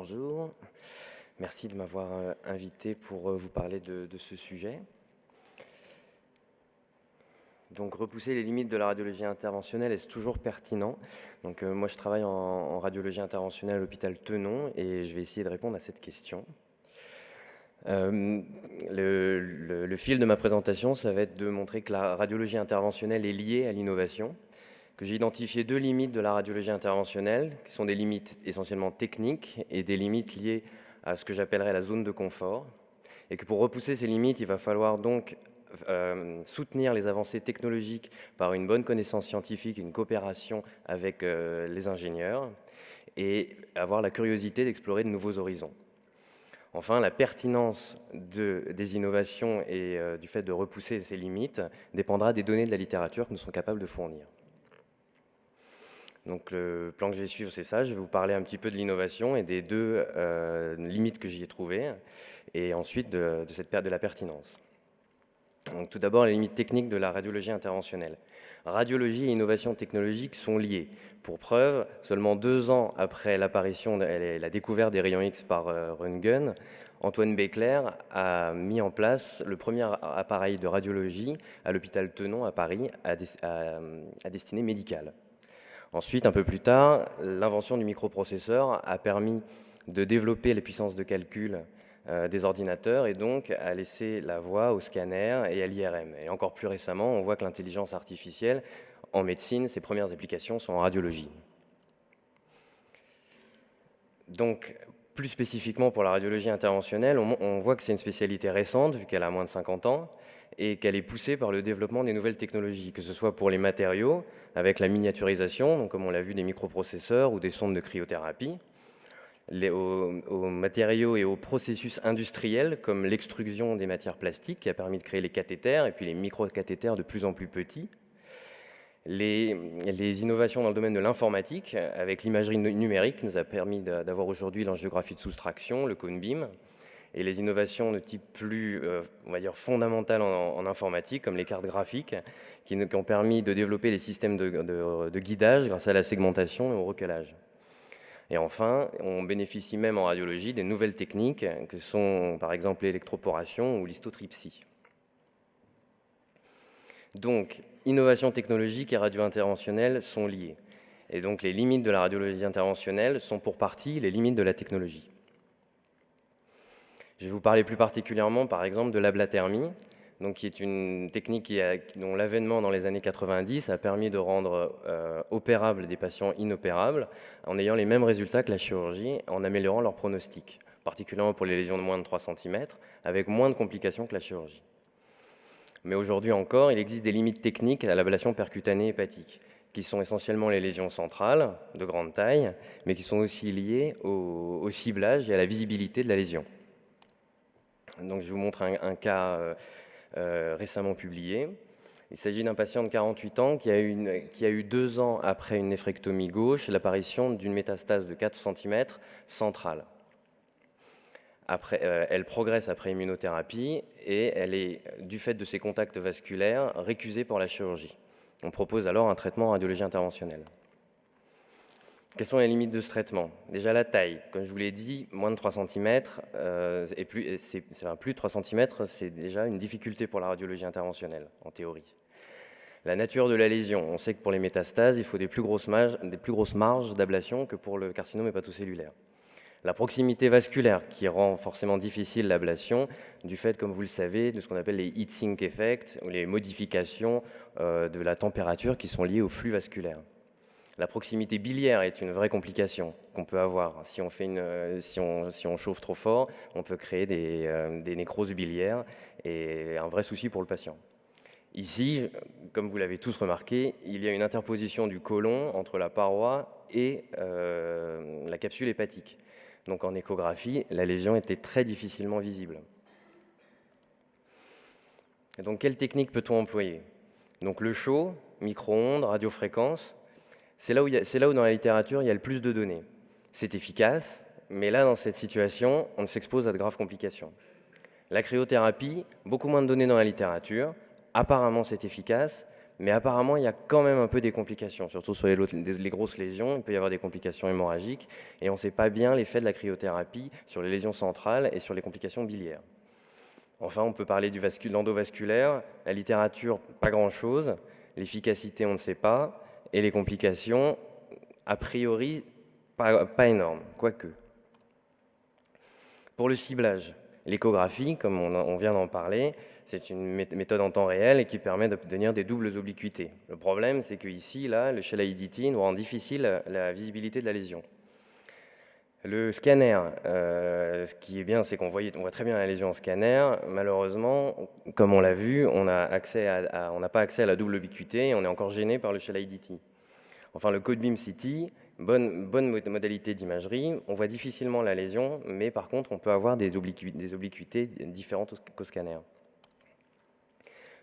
Bonjour, merci de m'avoir invité pour vous parler de ce sujet. Donc repousser les limites de la radiologie interventionnelle, est-ce toujours pertinent? Donc moi je travaille en radiologie interventionnelle à l'hôpital Tenon et je vais essayer de répondre à cette question. Le fil de ma présentation, ça va être de montrer que la radiologie interventionnelle est liée à l'innovation, que j'ai identifié deux limites de la radiologie interventionnelle, qui sont des limites essentiellement techniques et des limites liées à ce que j'appellerais la zone de confort, et que pour repousser ces limites, il va falloir donc soutenir les avancées technologiques par une bonne connaissance scientifique, une coopération avec les ingénieurs, et avoir la curiosité d'explorer de nouveaux horizons. Enfin, la pertinence des innovations et du fait de repousser ces limites dépendra des données de la littérature que nous sommes capables de fournir. Donc le plan que je vais suivre, c'est ça. Je vais vous parler un petit peu de l'innovation et des deux limites que j'y ai trouvées, et ensuite de la pertinence. Donc, tout d'abord, les limites techniques de la radiologie interventionnelle. Radiologie et innovation technologique sont liées. Pour preuve, seulement 2 ans après l'apparition et la découverte des rayons X par Röntgen, Antoine Becler a mis en place le premier appareil de radiologie à l'hôpital Tenon à Paris à destinée médicale. Ensuite, un peu plus tard, l'invention du microprocesseur a permis de développer les puissances de calcul des ordinateurs et donc à laisser la voie au scanner et à l'IRM. Et encore plus récemment, on voit que l'intelligence artificielle en médecine, ses premières applications sont en radiologie. Donc, plus spécifiquement pour la radiologie interventionnelle, on voit que c'est une spécialité récente, vu qu'elle a moins de 50 ans, et qu'elle est poussée par le développement des nouvelles technologies, que ce soit pour les matériaux, avec la miniaturisation, donc comme on l'a vu, des microprocesseurs ou des sondes de cryothérapie, aux matériaux et aux processus industriels, comme l'extrusion des matières plastiques, qui a permis de créer les cathéters, et puis les microcathéters de plus en plus petits, les innovations dans le domaine de l'informatique, avec l'imagerie numérique, nous a permis d'avoir aujourd'hui l'angiographie de soustraction, le cone beam, et les innovations de type plus, on va dire, fondamentales en informatique, comme les cartes graphiques, qui ont permis de développer les systèmes de guidage grâce à la segmentation et au recalage. Et enfin, on bénéficie même en radiologie des nouvelles techniques, que sont par exemple l'électroporation ou l'histotripsie. Donc, innovation technologique et radio-interventionnelle sont liées. Et donc, les limites de la radiologie interventionnelle sont pour partie les limites de la technologie. Je vais vous parler plus particulièrement, par exemple, de l'ablathermie, donc qui est une technique dont l'avènement dans les années 90 a permis de rendre opérables des patients inopérables en ayant les mêmes résultats que la chirurgie, en améliorant leur pronostic, particulièrement pour les lésions de moins de 3 cm, avec moins de complications que la chirurgie. Mais aujourd'hui encore, il existe des limites techniques à l'ablation percutanée hépatique, qui sont essentiellement les lésions centrales, de grande taille, mais qui sont aussi liées au ciblage et à la visibilité de la lésion. Donc, je vous montre un cas récemment publié. Il s'agit d'un patient de 48 ans qui a eu 2 ans après une néphrectomie gauche l'apparition d'une métastase de 4 cm centrale. Elle progresse après immunothérapie et elle est, du fait de ses contacts vasculaires, récusée pour la chirurgie. On propose alors un traitement en radiologie interventionnelle. Quelles sont les limites de ce traitement? Déjà la taille, comme je vous l'ai dit, moins de 3 cm et plus de 3 cm, c'est déjà une difficulté pour la radiologie interventionnelle, en théorie. La nature de la lésion, on sait que pour les métastases, il faut des plus grosses marges d'ablation que pour le carcinome hépatocellulaire. La proximité vasculaire qui rend forcément difficile l'ablation du fait, comme vous le savez, de ce qu'on appelle les heat sink effects, ou les modifications de la température qui sont liées au flux vasculaire. La proximité biliaire est une vraie complication qu'on peut avoir. Si on chauffe trop fort, on peut créer des nécroses biliaires et un vrai souci pour le patient. Ici, comme vous l'avez tous remarqué, il y a une interposition du côlon entre la paroi et la capsule hépatique. Donc en échographie, la lésion était très difficilement visible. Et donc quelle technique peut-on employer? Donc le chaud, micro-ondes, radiofréquences, c'est là où dans la littérature il y a le plus de données. C'est efficace, mais là dans cette situation, on s'expose à de graves complications. La cryothérapie, beaucoup moins de données dans la littérature, apparemment c'est efficace, Mais apparemment, il y a quand même un peu des complications, surtout sur les grosses lésions. Il peut y avoir des complications hémorragiques et on ne sait pas bien l'effet de la cryothérapie sur les lésions centrales et sur les complications biliaires. Enfin, on peut parler de l'endovasculaire. La littérature, pas grand-chose. L'efficacité, on ne sait pas. Et les complications, a priori, pas énormes, quoique. Pour le ciblage, l'échographie, comme on vient d'en parler, c'est une méthode en temps réel et qui permet d'obtenir des doubles obliquités. Le problème, c'est qu'ici, là, le shell IDT nous rend difficile la visibilité de la lésion. Le scanner, ce qui est bien, c'est qu'on voit très bien la lésion en scanner. Malheureusement, comme on l'a vu, on n'a pas accès à la double ubiquité et on est encore gêné par le shell IDT. Enfin, le code beam CT, bonne modalité d'imagerie, on voit difficilement la lésion, mais par contre, on peut avoir des obliquités différentes qu'au scanner.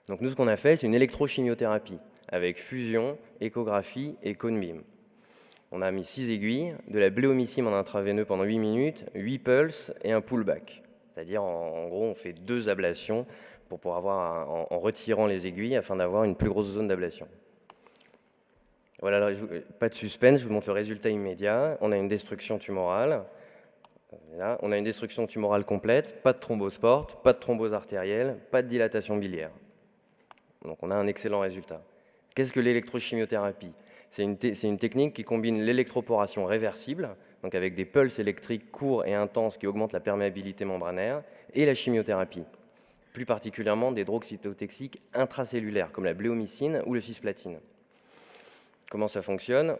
Donc nous, ce qu'on a fait, c'est une électrochimiothérapie avec fusion, échographie et cone beam. On a mis 6 aiguilles, de la bléomycine en intraveineux pendant 8 minutes, 8 pulses et un pullback. C'est-à-dire, en gros, on fait 2 ablations pour pouvoir avoir en retirant les aiguilles afin d'avoir une plus grosse zone d'ablation. Voilà, pas de suspense, je vous montre le résultat immédiat. On a une destruction tumorale. Là, on a une destruction tumorale complète, pas de thrombosport, pas de thrombose artérielle, pas de dilatation biliaire. Donc on a un excellent résultat. Qu'est-ce que l'électrochimiothérapie ? C'est une technique qui combine l'électroporation réversible, donc avec des pulses électriques courts et intenses qui augmentent la perméabilité membranaire, et la chimiothérapie, plus particulièrement des drogues cytotoxiques intracellulaires, comme la bléomycine ou le cisplatine. Comment ça fonctionne ?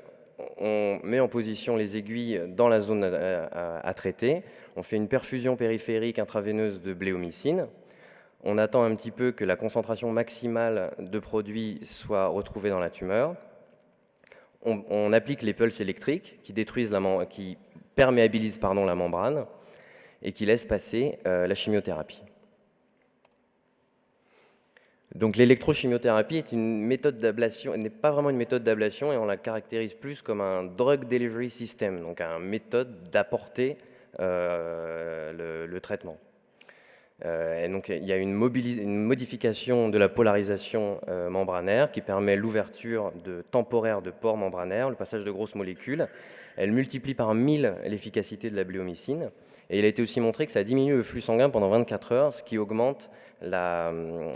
On met en position les aiguilles dans la zone à traiter, on fait une perfusion périphérique intraveineuse de bléomycine, on attend un petit peu que la concentration maximale de produit soit retrouvée dans la tumeur. On applique les pulses électriques qui perméabilisent la membrane et qui laissent passer la chimiothérapie. Donc l'électrochimiothérapie est une méthode d'ablation, n'est pas vraiment une méthode d'ablation et on la caractérise plus comme un drug delivery system, donc une méthode d'apporter le traitement. Et donc, il y a une modification de la polarisation membranaire qui permet l'ouverture temporaire de pores membranaires, le passage de grosses molécules. Elle multiplie par 1000 l'efficacité de la bléomycine. Et il a été aussi montré que ça diminue le flux sanguin pendant 24 heures, ce qui augmente le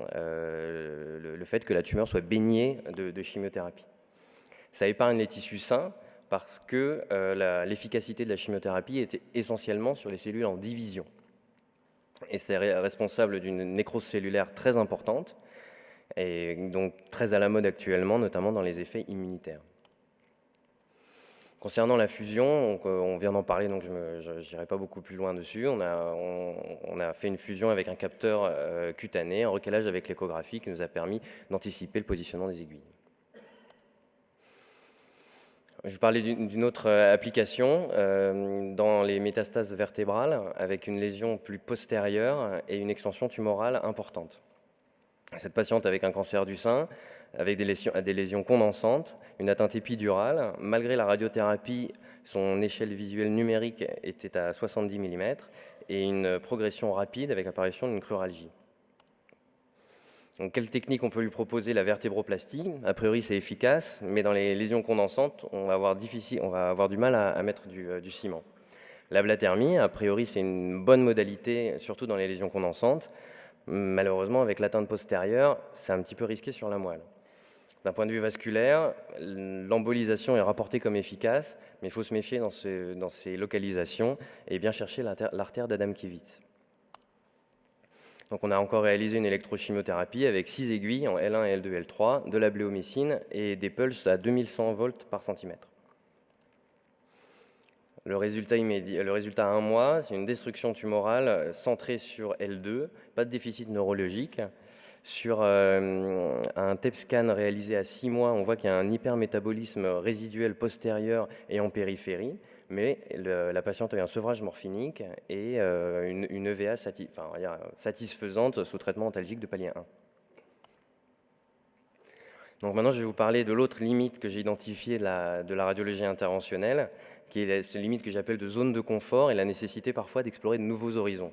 fait que la tumeur soit baignée de chimiothérapie. Ça épargne les tissus sains parce que l'efficacité de la chimiothérapie était essentiellement sur les cellules en division. Et c'est responsable d'une nécrose cellulaire très importante, et donc très à la mode actuellement, notamment dans les effets immunitaires. Concernant la fusion, on vient d'en parler, donc je n'irai pas beaucoup plus loin dessus. On a fait une fusion avec un capteur cutané, en recalage avec l'échographie, qui nous a permis d'anticiper le positionnement des aiguilles. Je vais parler d'une autre application dans les métastases vertébrales avec une lésion plus postérieure et une extension tumorale importante. Cette patiente avec un cancer du sein, avec des lésions condensantes, une atteinte épidurale, malgré la radiothérapie, son échelle visuelle numérique était à 70 mm et une progression rapide avec l'apparition d'une cruralgie. Donc, quelle technique on peut lui proposer? La vertébroplastie. A priori, c'est efficace, mais dans les lésions condensantes, on va avoir du mal à mettre du ciment. La blathermie, a priori, c'est une bonne modalité, surtout dans les lésions condensantes. Malheureusement, avec l'atteinte postérieure, c'est un petit peu risqué sur la moelle. D'un point de vue vasculaire, l'embolisation est rapportée comme efficace, mais il faut se méfier dans ces localisations et bien chercher l'artère d'Adamkiewicz. Donc on a encore réalisé une électrochimiothérapie avec 6 aiguilles en L1 et L2 L3, de la bléomycine et des pulses à 2100 volts par centimètre. Le résultat à 1 mois, c'est une destruction tumorale centrée sur L2, pas de déficit neurologique. Sur un TEP scan réalisé à 6 mois, on voit qu'il y a un hypermétabolisme résiduel postérieur et en périphérie, mais la patiente a eu un sevrage morphinique et une EVA satisfaisante sous traitement antalgique de palier 1. Donc maintenant, je vais vous parler de l'autre limite que j'ai identifiée de la radiologie interventionnelle, qui est cette limite que j'appelle de zone de confort et la nécessité parfois d'explorer de nouveaux horizons.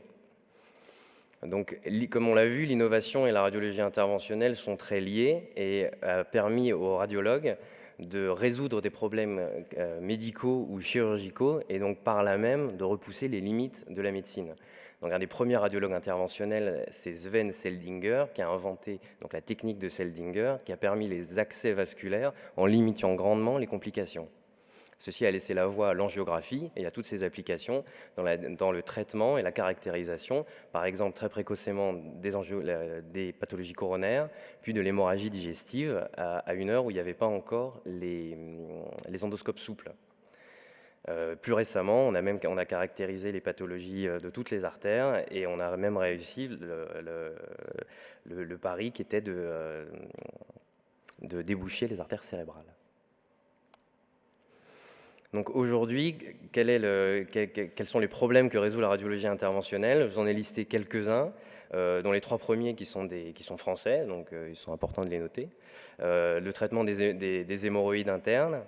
Donc, comme on l'a vu, l'innovation et la radiologie interventionnelle sont très liées et a permis aux radiologues de résoudre des problèmes médicaux ou chirurgicaux et donc par là même de repousser les limites de la médecine. Donc, un des premiers radiologues interventionnels, c'est Sven Seldinger, qui a inventé donc, la technique de Seldinger, qui a permis les accès vasculaires en limitant grandement les complications. Ceci a laissé la voie à l'angiographie et à toutes ses applications dans le traitement et la caractérisation, par exemple très précocement des pathologies coronaires, puis de l'hémorragie digestive à une heure où il n'y avait pas encore les endoscopes souples. Plus récemment, on a caractérisé les pathologies de toutes les artères et on a même réussi le pari qui était de déboucher les artères cérébrales. Donc aujourd'hui, quels sont les problèmes que résout la radiologie interventionnelle? Je vous en ai listé quelques-uns, dont les 3 premiers qui sont français, donc ils sont importants de les noter. Le traitement des hémorroïdes internes,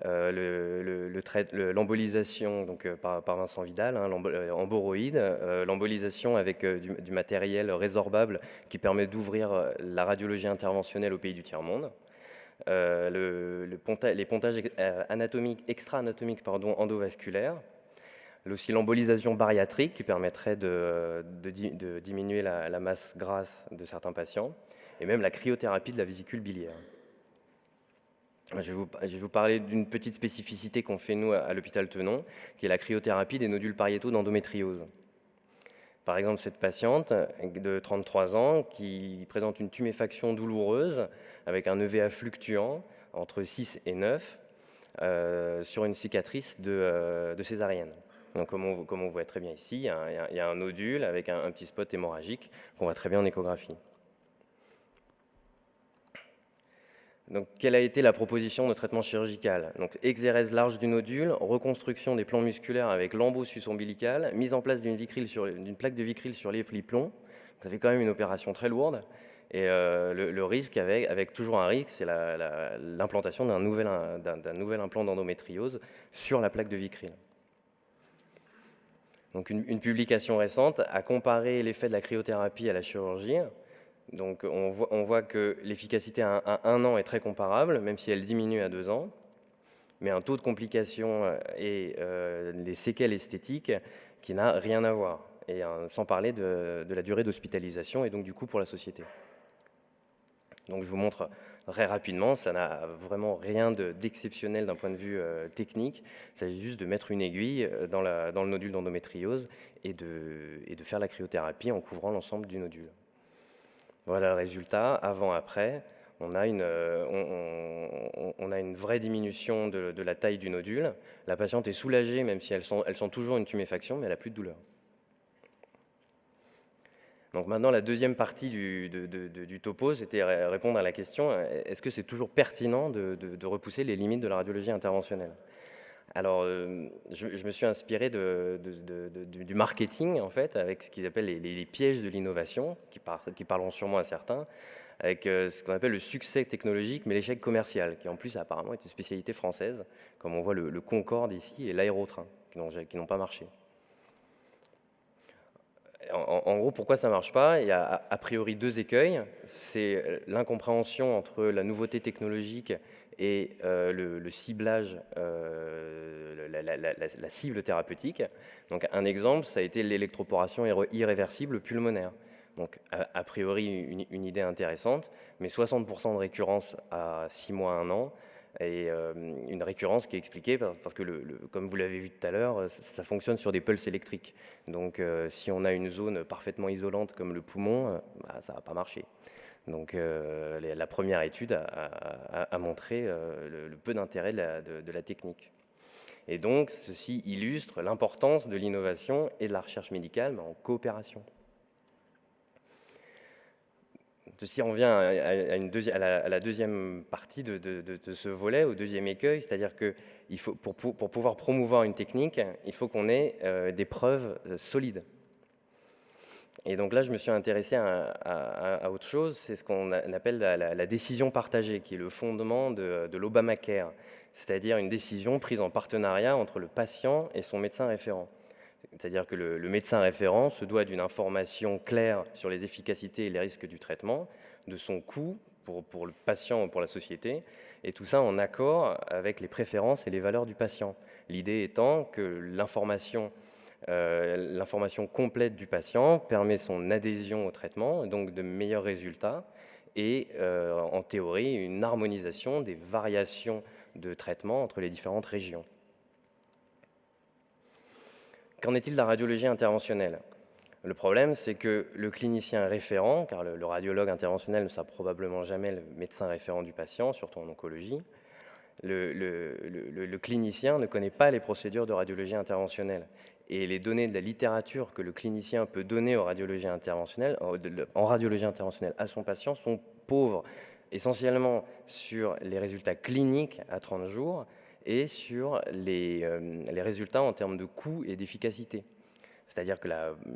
l'embolisation par Vincent Vidal, emboroïde, l'embolisation avec du matériel résorbable qui permet d'ouvrir la radiologie interventionnelle au pays du tiers-monde. Les pontages extra-anatomiques endovasculaires, aussi l'embolisation bariatrique qui permettrait de diminuer la masse grasse de certains patients, et même la cryothérapie de la vésicule biliaire. Je vais vous parler d'une petite spécificité qu'on fait nous à l'hôpital Tenon, qui est la cryothérapie des nodules pariétaux d'endométriose. Par exemple, cette patiente de 33 ans qui présente une tuméfaction douloureuse avec un EVA fluctuant entre 6 et 9 sur une cicatrice de césarienne. Donc, comme on voit très bien ici, il y a un nodule avec un petit spot hémorragique qu'on voit très bien en échographie. Donc, quelle a été la proposition de traitement chirurgical? Donc, exérèse large du nodule, reconstruction des plans musculaires avec lambeau sus-ombilical, mise en place d'une plaque de Vicryl sur les plombs. Ça fait quand même une opération très lourde. Et le risque, avec toujours un risque, c'est l'implantation d'un nouvel implant d'endométriose sur la plaque de Vicryl. Donc, une publication récente a comparé l'effet de la cryothérapie à la chirurgie. Donc on voit que l'efficacité à 1 an est très comparable, même si elle diminue à 2 ans, mais un taux de complications et les séquelles esthétiques qui n'a rien à voir, et sans parler de la durée d'hospitalisation et donc du coût pour la société. Donc je vous montre très rapidement, ça n'a vraiment rien d'exceptionnel d'un point de vue technique, il s'agit juste de mettre une aiguille dans le nodule d'endométriose et de faire la cryothérapie en couvrant l'ensemble du nodule. Voilà le résultat, avant-après, on a une vraie diminution de la taille du nodule. La patiente est soulagée, même si elle sent toujours une tuméfaction, mais elle n'a plus de douleur. Donc maintenant, la deuxième partie du topo, c'était répondre à la question, est-ce que c'est toujours pertinent de repousser les limites de la radiologie interventionnelle? Alors, je me suis inspiré du marketing, en fait, avec ce qu'ils appellent les pièges de l'innovation, qui parleront sûrement à certains, avec ce qu'on appelle le succès technologique, mais l'échec commercial, qui en plus apparemment est une spécialité française, comme on voit le Concorde ici et l'Aérotrain, qui n'ont pas marché. En gros, pourquoi ça ne marche pas? Il y a a priori 2 écueils. C'est l'incompréhension entre la nouveauté technologique et le ciblage, la cible thérapeutique. Donc un exemple, ça a été l'électroporation irréversible pulmonaire. Donc a priori une idée intéressante, mais 60% de récurrence à 6 mois, 1 an, et une récurrence qui est expliquée parce que, comme vous l'avez vu tout à l'heure, ça fonctionne sur des pulses électriques. Donc si on a une zone parfaitement isolante comme le poumon, ça ne va pas marcher. Donc la première étude a montré le peu d'intérêt de la technique. Et donc ceci illustre l'importance de l'innovation et de la recherche médicale, mais en coopération. Ceci revient à la deuxième partie de ce volet, au deuxième écueil, c'est-à-dire que pour pouvoir promouvoir une technique, il faut qu'on ait des preuves solides. Et donc là, je me suis intéressé à autre chose, c'est ce qu'on appelle la décision partagée, qui est le fondement de l'Obamacare, c'est-à-dire une décision prise en partenariat entre le patient et son médecin référent. C'est-à-dire que le médecin référent se doit d'une information claire sur les efficacités et les risques du traitement, de son coût pour le patient ou pour la société, et tout ça en accord avec les préférences et les valeurs du patient. L'idée étant que l'information complète du patient permet son adhésion au traitement, donc de meilleurs résultats, et en théorie, une harmonisation des variations de traitement entre les différentes régions. Qu'en est-il de la radiologie interventionnelle? Le problème, c'est que le clinicien référent, car le radiologue interventionnel ne sera probablement jamais le médecin référent du patient, surtout en oncologie, le clinicien ne connaît pas les procédures de radiologie interventionnelle. Et les données de la littérature que le clinicien peut donner en radiologie interventionnelle à son patient sont pauvres, essentiellement sur les résultats cliniques à 30 jours et sur les résultats en termes de coût et d'efficacité. C'est-à-dire que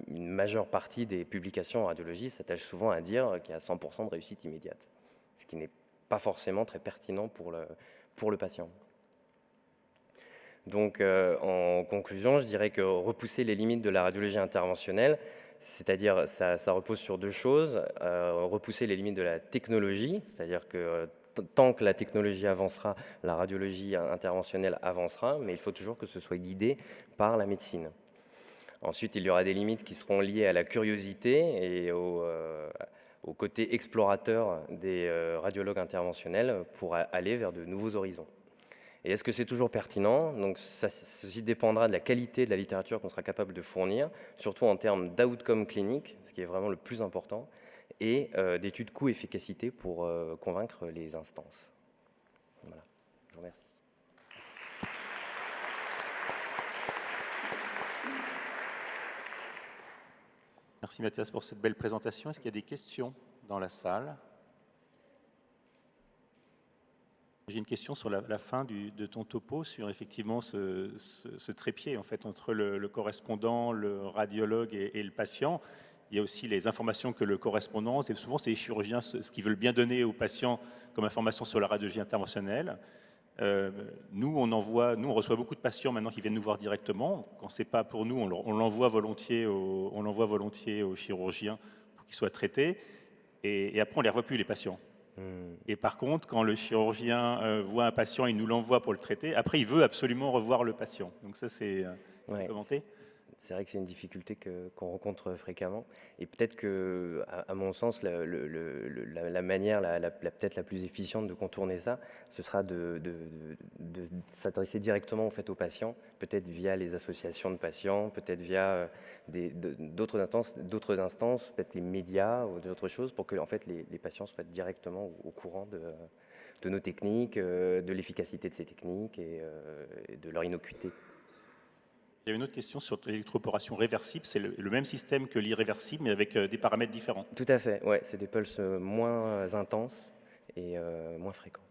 une majeure partie des publications en radiologie s'attachent souvent à dire qu'il y a 100% de réussite immédiate, ce qui n'est pas forcément très pertinent pour le patient. Donc, en conclusion, je dirais que repousser les limites de la radiologie interventionnelle, c'est-à-dire ça repose sur deux choses. Repousser les limites de la technologie, c'est-à-dire que tant que la technologie avancera, la radiologie interventionnelle avancera, mais il faut toujours que ce soit guidé par la médecine. Ensuite, il y aura des limites qui seront liées à la curiosité et au côté explorateur des radiologues interventionnels pour aller vers de nouveaux horizons. Et est-ce que c'est toujours pertinent? Donc ceci dépendra de la qualité de la littérature qu'on sera capable de fournir, surtout en termes d'outcome clinique, ce qui est vraiment le plus important, et d'études coût-efficacité pour convaincre les instances. Voilà, je vous remercie. Merci Mathias pour cette belle présentation. Est-ce qu'il y a des questions dans la salle? J'ai une question sur la fin de ton topo, sur effectivement ce trépied en fait, entre le correspondant, le radiologue et le patient. Il y a aussi les informations que le correspondant, et souvent c'est les chirurgiens ce qu'ils veulent bien donner aux patients comme information sur la radiologie interventionnelle. Nous, on reçoit beaucoup de patients maintenant qui viennent nous voir directement. Quand c'est pas pour nous, on l'envoie volontiers au chirurgien pour qu'il soit traité. Et après, on les revoit plus les patients. Et par contre, quand le chirurgien voit un patient, il nous l'envoie pour le traiter. Après, il veut absolument revoir le patient. Donc ça, c'est commenté. C'est vrai que c'est une difficulté qu'on rencontre fréquemment. Et peut-être que, à mon sens, la manière peut-être la plus efficiente de contourner ça, ce sera de s'adresser directement en fait, aux patients, peut-être via les associations de patients, peut-être via d'autres instances, peut-être les médias ou d'autres choses, pour que en fait, les patients soient directement au courant de nos techniques, de l'efficacité de ces techniques et de leur innocuité. Il y a une autre question sur l'électroporation réversible. C'est le même système que l'irréversible, mais avec des paramètres différents. Tout à fait, ouais, c'est des pulses moins intenses et moins fréquents.